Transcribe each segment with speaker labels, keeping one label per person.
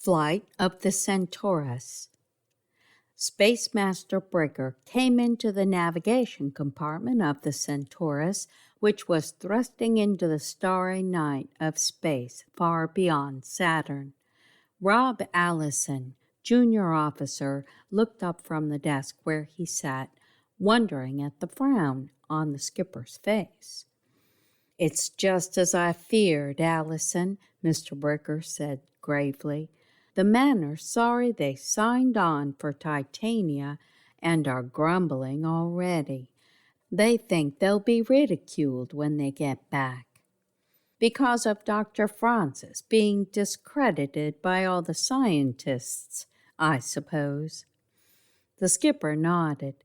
Speaker 1: Flight of the Centaurus. Space Master Brigger came into the navigation compartment of the Centaurus, which was thrusting into the starry night of space far beyond Saturn. Rob Allison, junior officer, looked up from the desk where he sat, wondering at the frown on the skipper's face. "It's just as I feared, Allison," Mr. Brigger said gravely. "The men are sorry they signed on for Titania and are grumbling already. They think they'll be ridiculed when they get back. Because of Dr. Francis being discredited by all the scientists, I suppose." The skipper nodded.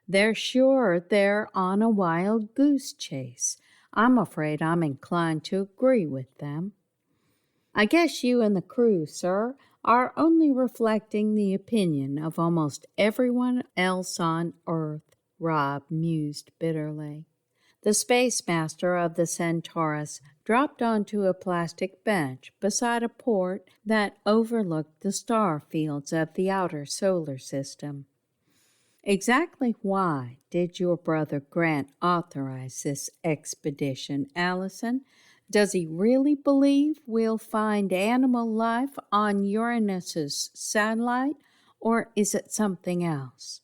Speaker 1: "They're sure they're on a wild goose chase. I'm afraid I'm inclined to agree with them." "I guess you and the crew, sir, are only reflecting the opinion of almost everyone else on Earth," Rob mused bitterly. The space master of the Centaurus dropped onto a plastic bench beside a port that overlooked the star fields of the outer solar system. "Exactly why did your brother Grant authorize this expedition, Allison? Does he really believe we'll find animal life on Uranus's satellite, or is it something else?"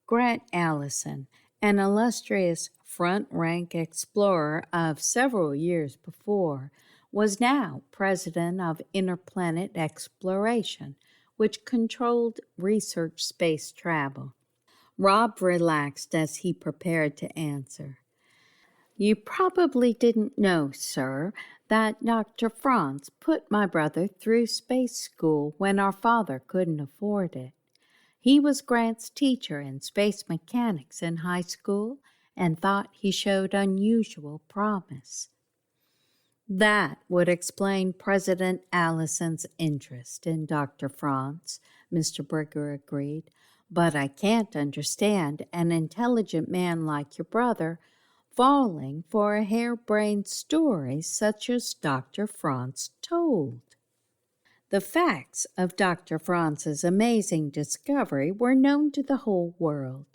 Speaker 1: Grant Allison, an illustrious front-rank explorer of several years before, was now president of Interplanet Exploration, which controlled research space travel. Rob relaxed as he prepared to answer. "You probably didn't know, sir, that Dr. Franz put my brother through space school when our father couldn't afford it. He was Grant's teacher in space mechanics in high school and thought he showed unusual promise." "That would explain President Allison's interest in Dr. Franz," Mr. Brigger agreed. "But I can't understand an intelligent man like your brother falling for a harebrained story such as Dr. Franz told." The facts of Dr. Franz's amazing discovery were known to the whole world.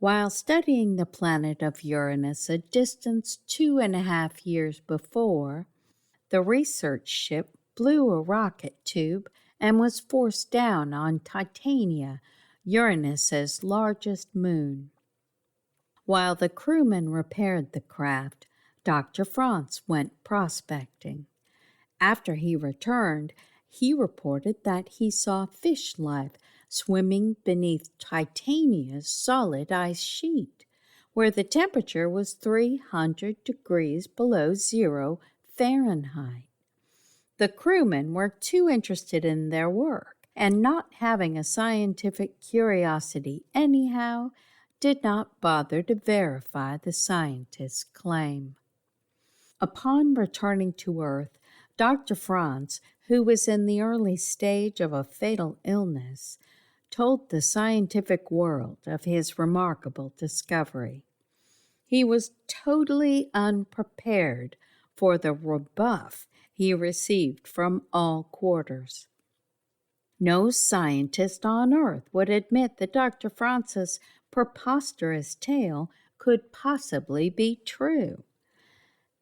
Speaker 1: While studying the planet of Uranus a distance 2.5 years before, the research ship blew a rocket tube and was forced down on Titania, Uranus's largest moon. While the crewmen repaired the craft, Dr. Franz went prospecting. After he returned, he reported that he saw fish life swimming beneath Titania's solid ice sheet, where the temperature was 300 degrees below zero Fahrenheit. The crewmen were too interested in their work, and not having a scientific curiosity anyhow, did not bother to verify the scientist's claim. Upon returning to Earth, Dr. Franz, who was in the early stage of a fatal illness, told the scientific world of his remarkable discovery. He was totally unprepared for the rebuff he received from all quarters. No scientist on Earth would admit that Dr. Franz's preposterous tale could possibly be true.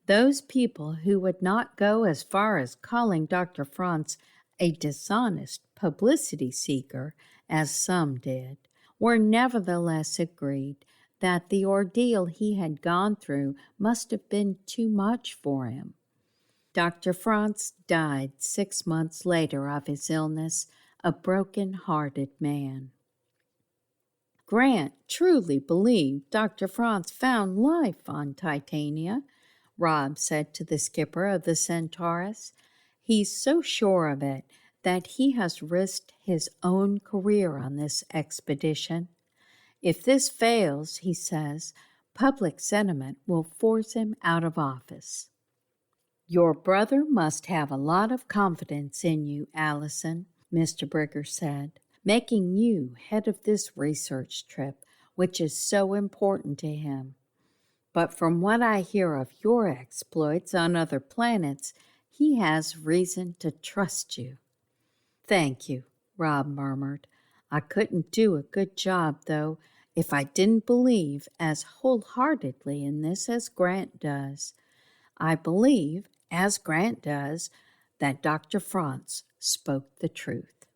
Speaker 1: Those people who would not go as far as calling Dr. Franz a dishonest publicity seeker, as some did, were nevertheless agreed that the ordeal he had gone through must have been too much for him. Dr. Franz died 6 months later of his illness, a broken-hearted man. Grant truly believed Dr. Franz found life on Titania, Rob said to the skipper of the Centaurus. "He's so sure of it that he has risked his own career on this expedition. If this fails, he says, public sentiment will force him out of office." "Your brother must have a lot of confidence in you, Allison," Mr. Brigger said, "making you head of this research trip, which is so important to him. But from what I hear of your exploits on other planets, he has reason to trust you." "Thank you," Rob murmured. "I couldn't do a good job, though, if I didn't believe as wholeheartedly in this as Grant does. I believe, as Grant does, that Dr. Franz spoke the truth.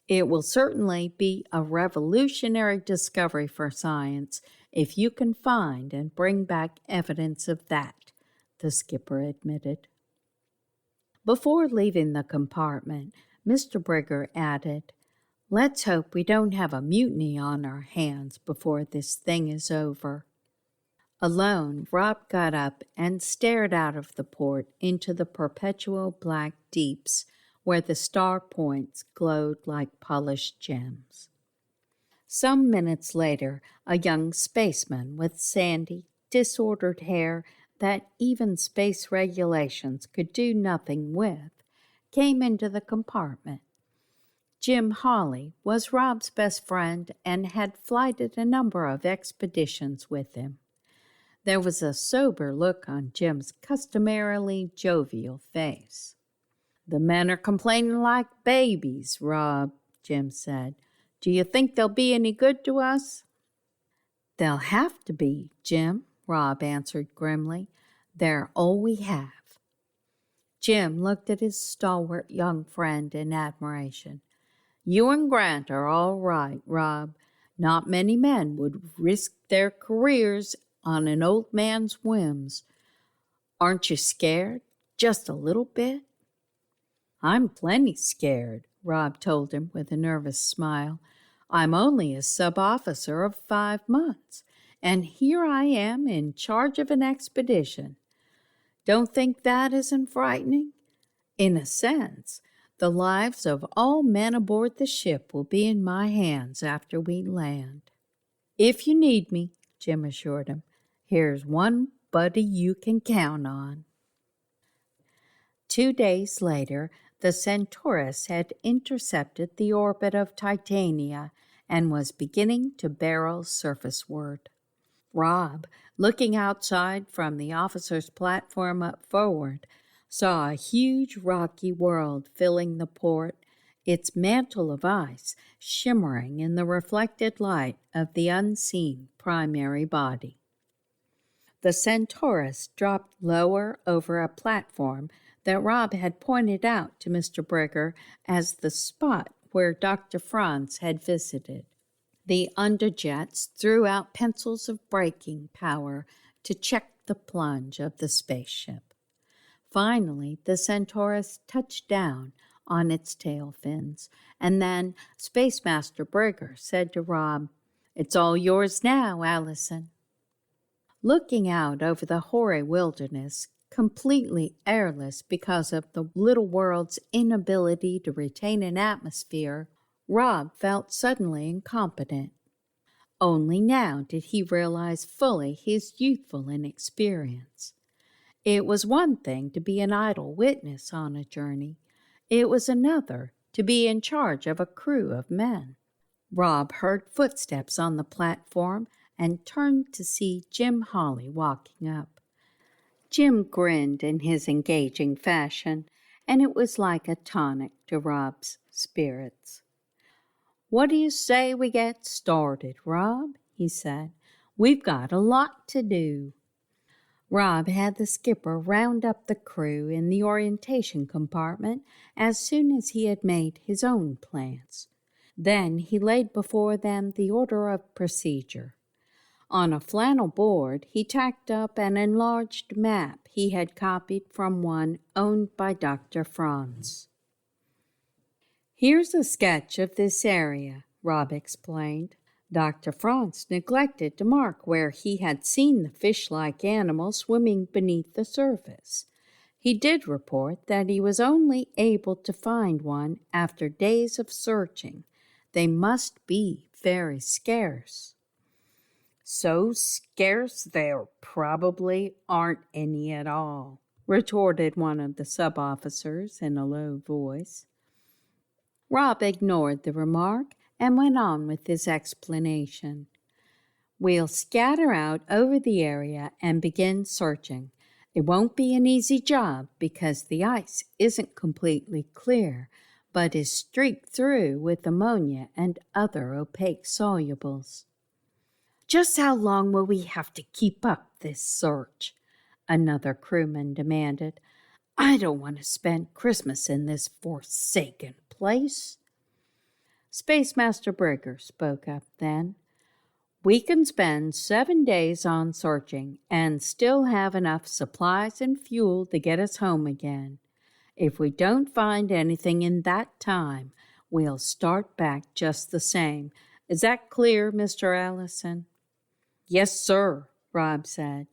Speaker 1: It will certainly be a revolutionary discovery for science if you can find and bring back evidence of that," the skipper admitted. Before leaving the compartment, Mr. Brigger added, "Let's hope we don't have a mutiny on our hands before this thing is over." Alone, Rob got up and stared out of the port into the perpetual black deeps where the star points glowed like polished gems. Some minutes later, a young spaceman with sandy, disordered hair that even space regulations could do nothing with came into the compartment. Jim Hawley was Rob's best friend and had flighted a number of expeditions with him. There was a sober look on Jim's customarily jovial face. "The men are complaining like babies, Rob," Jim said. "Do you think they'll be any good to us?" "They'll have to be, Jim," Rob answered grimly. "They're all we have." Jim looked at his stalwart young friend in admiration. "You and Grant are all right, Rob. Not many men would risk their careers on an old man's whims. Aren't you scared? Just a little bit?" "I'm plenty scared," Rob told him with a nervous smile. "I'm only a sub-officer of 5 months, and here I am in charge of an expedition. Don't think that isn't frightening? In a sense, the lives of all men aboard the ship will be in my hands after we land." "If you need me," Jim assured him, "here's one buddy you can count on." 2 days later, the Centaurus had intercepted the orbit of Titania and was beginning to barrel surfaceward. Rob, looking outside from the officer's platform up forward, saw a huge rocky world filling the port, its mantle of ice shimmering in the reflected light of the unseen primary body. The Centaurus dropped lower over a platform that Rob had pointed out to Mr. Brigger as the spot where Dr. Franz had visited. The underjets threw out pencils of braking power to check the plunge of the spaceship. Finally, the Centaurus touched down on its tail fins, and then Space Master Brigger said to Rob, "It's all yours now, Allison." Looking out over the hoary wilderness, completely airless because of the little world's inability to retain an atmosphere, Rob felt suddenly incompetent. Only now did he realize fully his youthful inexperience. It was one thing to be an idle witness on a journey. It was another to be in charge of a crew of men. Rob heard footsteps on the platform and turned to see Jim Hawley walking up. Jim grinned in his engaging fashion, and it was like a tonic to Rob's spirits. "What do you say we get started, Rob?" he said. "We've got a lot to do." Rob had the skipper round up the crew in the orientation compartment as soon as he had made his own plans. Then he laid before them the order of procedure. On a flannel board, he tacked up an enlarged map he had copied from one owned by Dr. Franz. "Here's a sketch of this area," Rob explained. Dr. Franz neglected to mark where he had seen the fish-like animal swimming beneath the surface. He did report that he was only able to find one after days of searching. They must be very scarce. "So scarce there probably aren't any at all," retorted one of the sub-officers in a low voice. Rob ignored the remark and went on with his explanation. "We'll scatter out over the area and begin searching. It won't be an easy job because the ice isn't completely clear, but is streaked through with ammonia and other opaque solubles. "Just how long will we have to keep up this search?" another crewman demanded. "I don't want to spend Christmas in this forsaken place." Space Master Brigger spoke up then. "We can spend 7 days on searching and still have enough supplies and fuel to get us home again. If we don't find anything in that time, we'll start back just the same. Is that clear, Mr. Allison?" "Yes, sir," Rob said.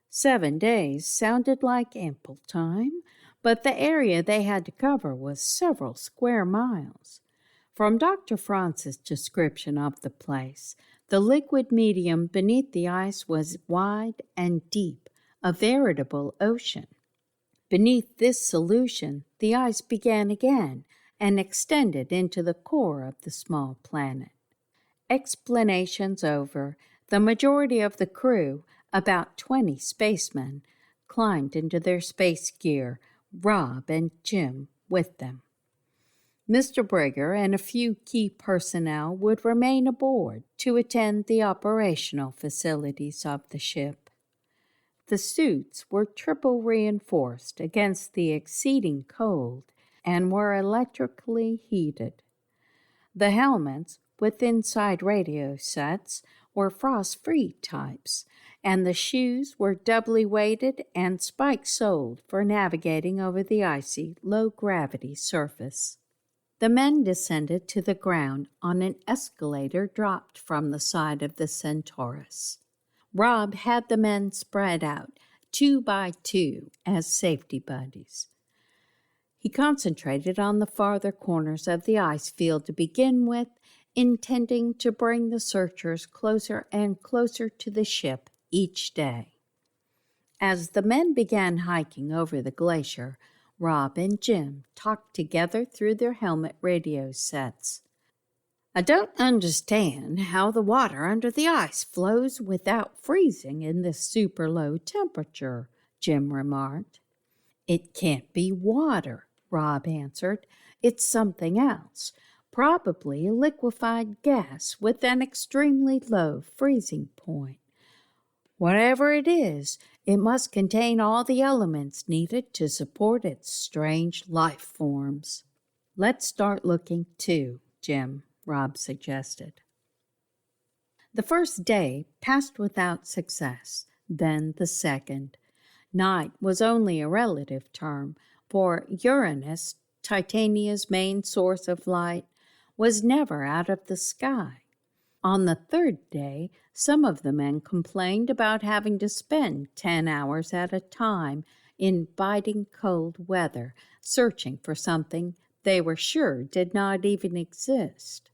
Speaker 1: 7 days sounded like ample time, but the area they had to cover was several square miles. From Dr. Franz's description of the place, the liquid medium beneath the ice was wide and deep, a veritable ocean. Beneath this solution, the ice began again and extended into the core of the small planet. Explanations over, the majority of the crew, about 20 spacemen, climbed into their space gear, Rob and Jim with them. Mr. Brigger and a few key personnel would remain aboard to attend the operational facilities of the ship. The suits were triple reinforced against the exceeding cold and were electrically heated. The helmets, with inside radio sets, were frost-free types, and the shoes were doubly weighted and spike-soled for navigating over the icy, low-gravity surface. The men descended to the ground on an escalator dropped from the side of the Centaurus. Rob had the men spread out, 2 by 2, as safety buddies. He concentrated on the farther corners of the ice field to begin with, intending to bring the searchers closer and closer to the ship each day. As the men began hiking over the glacier, Rob and Jim talked together through their helmet radio sets. "I don't understand how the water under the ice flows without freezing in this super low temperature," Jim remarked. "It can't be water," Rob answered. "It's something else, probably a liquefied gas with an extremely low freezing point. Whatever it is, it must contain all the elements needed to support its strange life forms." "Let's start looking too, Jim," Rob suggested. The first day passed without success, then the second. Night was only a relative term, for Uranus, Titania's main source of light, was never out of the sky. On the third day, some of the men complained about having to spend 10 hours at a time in biting cold weather, searching for something they were sure did not even exist.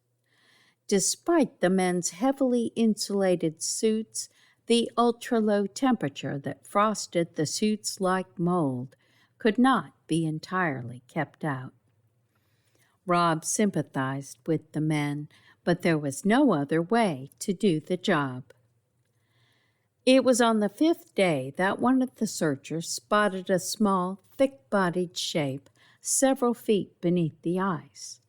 Speaker 1: Despite the men's heavily insulated suits, the ultra-low temperature that frosted the suits like mold could not be entirely kept out. Rob sympathized with the men, but there was no other way to do the job. It was on the 5th day that one of the searchers spotted a small, thick-bodied shape several feet beneath the ice.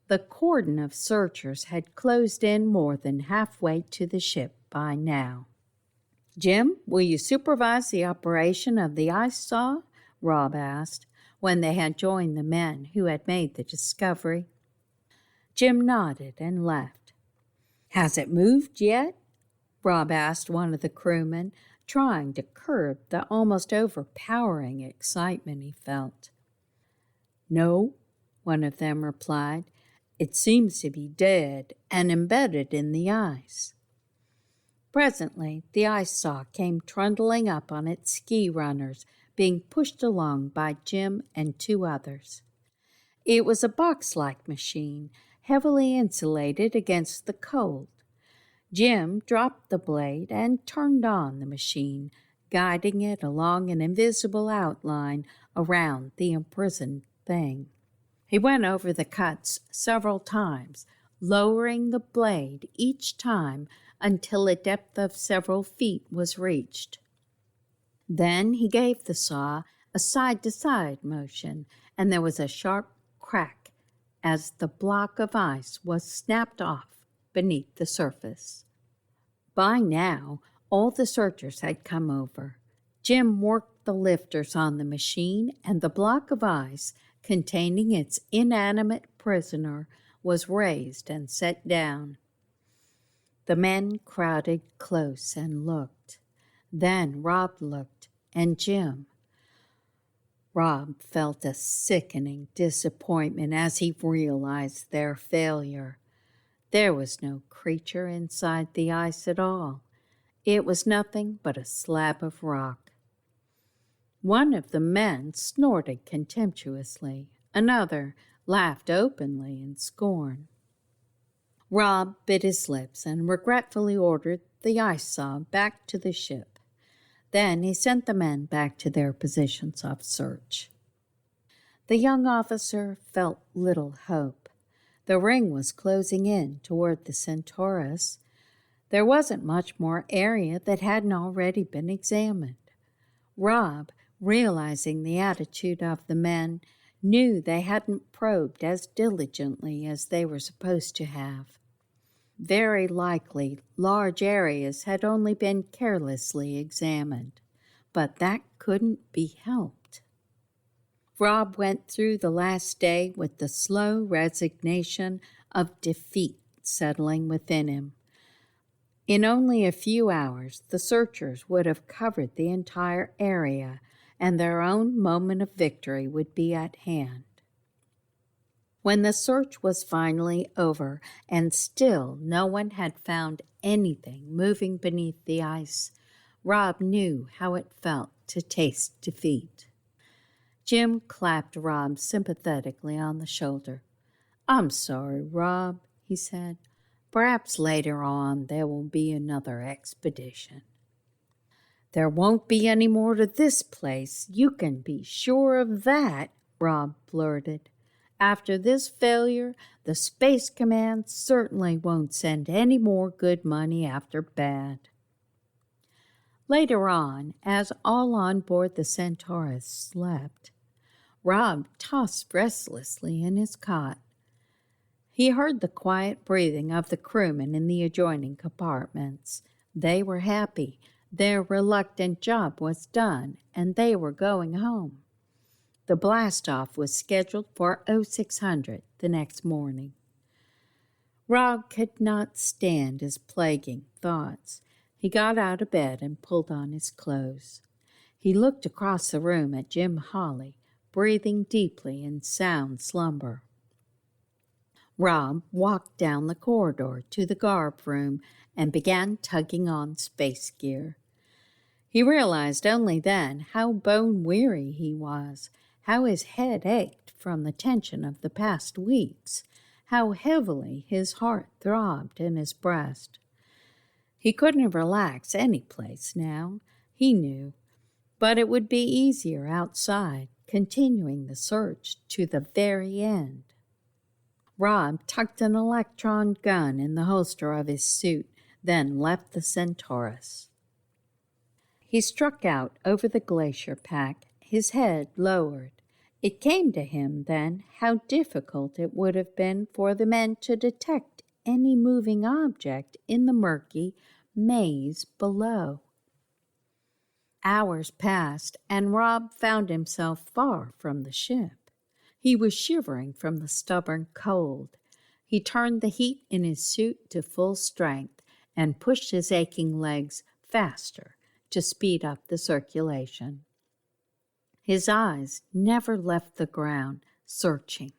Speaker 1: The cordon of searchers had closed in more than halfway to the ship by now. "Jim, will you supervise the operation of the ice saw?" Rob asked, when they had joined the men who had made the discovery. Jim nodded and left. "Has it moved yet?" Rob asked one of the crewmen, trying to curb the almost overpowering excitement he felt. "No," one of them replied. "It seems to be dead and embedded in the ice." Presently, the ice saw came trundling up on its ski runners, being pushed along by Jim and 2 others. It was a box-like machine, heavily insulated against the cold. Jim dropped the blade and turned on the machine, guiding it along an invisible outline around the imprisoned thing. He went over the cuts several times, lowering the blade each time until a depth of several feet was reached. Then he gave the saw a side-to-side motion, and there was a sharp crack as the block of ice was snapped off beneath the surface. By now, all the searchers had come over. Jim worked the lifters on the machine, and the block of ice containing its inanimate prisoner was raised and set down. The men crowded close and looked. Then Rob looked, and Jim. Rob felt a sickening disappointment as he realized their failure. There was no creature inside the ice at all. It was nothing but a slab of rock. One of the men snorted contemptuously. Another laughed openly in scorn. Rob bit his lips and regretfully ordered the ice saw back to the ship. Then he sent the men back to their positions of search. The young officer felt little hope. The ring was closing in toward the Centaurus. There wasn't much more area that hadn't already been examined. Rob, realizing the attitude of the men, knew they hadn't probed as diligently as they were supposed to have. Very likely, large areas had only been carelessly examined, but that couldn't be helped. Rob went through the last day with the slow resignation of defeat settling within him. In only a few hours, the searchers would have covered the entire area, and their own moment of victory would be at hand. When the search was finally over, and still no one had found anything moving beneath the ice, Rob knew how it felt to taste defeat. Jim clapped Rob sympathetically on the shoulder. "I'm sorry, Rob," he said. "Perhaps later on there will be another expedition." "There won't be any more to this place, you can be sure of that," Rob blurted. "After this failure, the Space Command certainly won't send any more good money after bad." Later on, as all on board the Centaurus slept, Rob tossed restlessly in his cot. He heard the quiet breathing of the crewmen in the adjoining compartments. They were happy. Their reluctant job was done, and they were going home. The blast-off was scheduled for 0600 the next morning. Rob could not stand his plaguing thoughts. He got out of bed and pulled on his clothes. He looked across the room at Jim Hawley, breathing deeply in sound slumber. Rob walked down the corridor to the guard room and began tugging on space gear. He realized only then how bone-weary he was, how his head ached from the tension of the past weeks, how heavily his heart throbbed in his breast. He couldn't relax any place now, he knew, but it would be easier outside, continuing the search to the very end. Rob tucked an electron gun in the holster of his suit, then left the Centaurus. He struck out over the glacier pack, his head lowered. It came to him then how difficult it would have been for the men to detect any moving object in the murky maze below. Hours passed, and Rob found himself far from the ship. He was shivering from the stubborn cold. He turned the heat in his suit to full strength and pushed his aching legs faster to speed up the circulation. His eyes never left the ground, searching.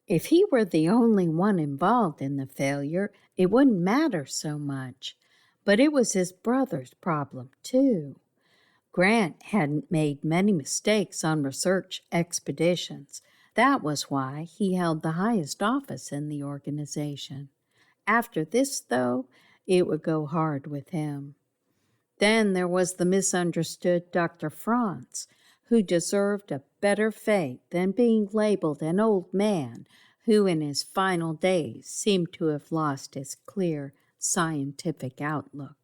Speaker 1: If he were the only one involved in the failure, it wouldn't matter so much. But it was his brother's problem, too. Grant hadn't made many mistakes on research expeditions. That was why he held the highest office in the organization. After this, though, it would go hard with him. Then there was the misunderstood Dr. Franz, who deserved a better fate than being labeled an old man who in his final days seemed to have lost his clear scientific outlook.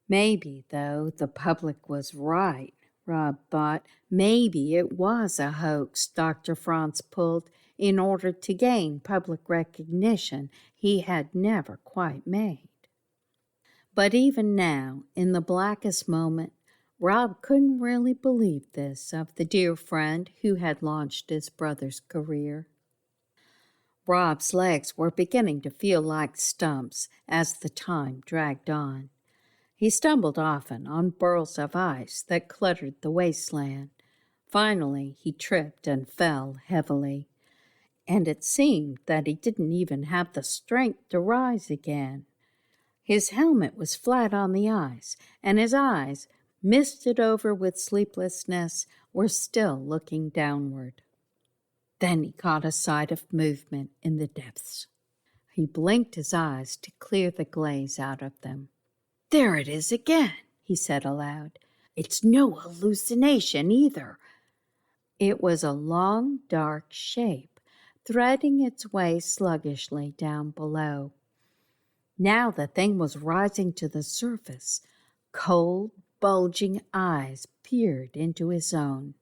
Speaker 1: Maybe, though, the public was right. Rob thought. Maybe it was a hoax Dr. Franz pulled in order to gain public recognition he had never quite made. But even now, in the blackest moment, Rob couldn't really believe this of the dear friend who had launched his brother's career. Rob's legs were beginning to feel like stumps as the time dragged on. He stumbled often on burls of ice that cluttered the wasteland. Finally, he tripped and fell heavily, and it seemed that he didn't even have the strength to rise again. His helmet was flat on the ice, and his eyes, misted over with sleeplessness, were still looking downward. Then he caught a sight of movement in the depths. He blinked his eyes to clear the glaze out of them. "There it is again," he said aloud. "It's no hallucination either." It was a long, dark shape, threading its way sluggishly down below. Now the thing was rising to the surface. Cold, bulging eyes peered into his own.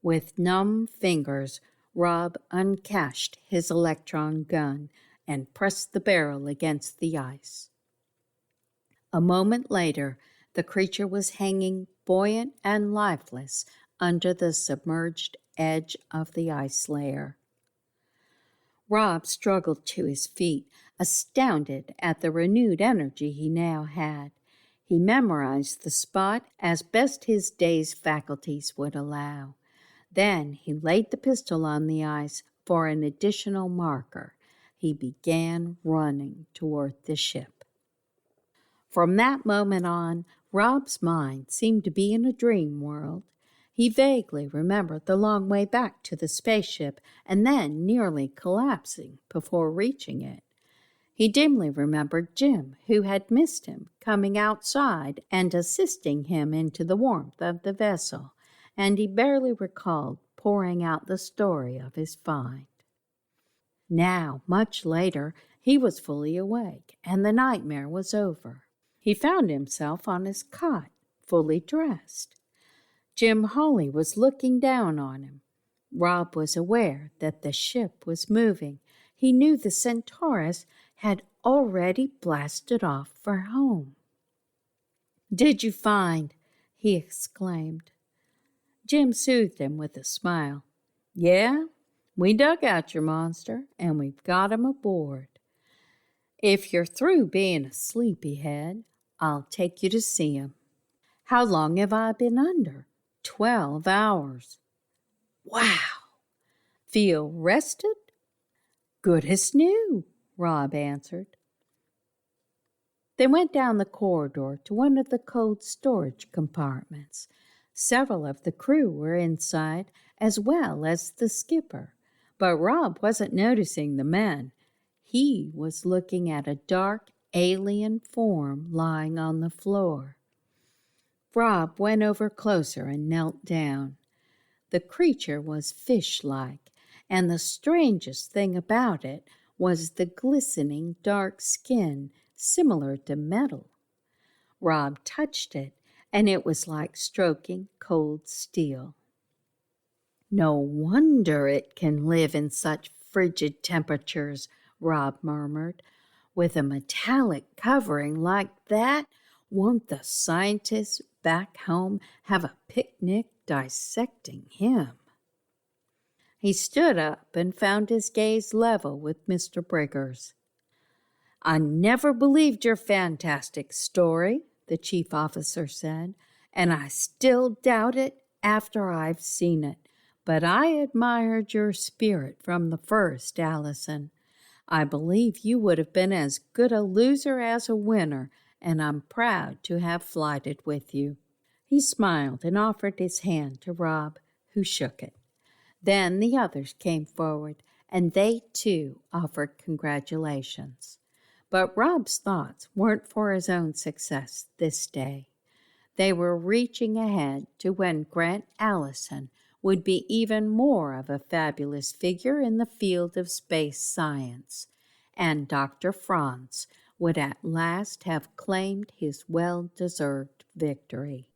Speaker 1: With numb fingers, Rob uncached his electron gun and pressed the barrel against the ice. A moment later, the creature was hanging buoyant and lifeless under the submerged edge of the ice layer. Rob struggled to his feet, astounded at the renewed energy he now had. He memorized the spot as best his dazed faculties would allow. Then he laid the pistol on the ice for an additional marker. He began running toward the ship. From that moment on, Rob's mind seemed to be in a dream world. He vaguely remembered the long way back to the spaceship and then nearly collapsing before reaching it. He dimly remembered Jim, who had missed him, coming outside and assisting him into the warmth of the vessel, and he barely recalled pouring out the story of his find. Now, much later, he was fully awake, and the nightmare was over. He found himself on his cot, fully dressed. Jim Hawley was looking down on him. Rob was aware that the ship was moving. He knew the Centaurus had already blasted off for home. "Did you find?" he exclaimed. Jim soothed him with a smile. "Yeah, we dug out your monster, and we've got him aboard. If you're through being a sleepyhead, I'll take you to see him." "How long have I been under?" 12 hours. "Wow! Feel rested?" "Good as new," Rob answered. They went down the corridor to one of the cold storage compartments. Several of the crew were inside, as well as the skipper. But Rob wasn't noticing the men. He was looking at a dark, alien form lying on the floor. Rob went over closer and knelt down. The creature was fish-like, and the strangest thing about it was the glistening dark skin, similar to metal. Rob touched it, and it was like stroking cold steel. "No wonder it can live in such frigid temperatures," Rob murmured. "With a metallic covering like that, won't the scientists back home have a picnic dissecting him?" He stood up and found his gaze level with Mr. Brigger's. "I never believed your fantastic story," the chief officer said, "and I still doubt it after I've seen it. But I admired your spirit from the first, Allison. I believe you would have been as good a loser as a winner, and I'm proud to have flighted with you." He smiled and offered his hand to Rob, who shook it. Then the others came forward, and they, too, offered congratulations. But Rob's thoughts weren't for his own success this day. They were reaching ahead to when Grant Allison would be even more of a fabulous figure in the field of space science, and Dr. Franz would at last have claimed his well-deserved victory.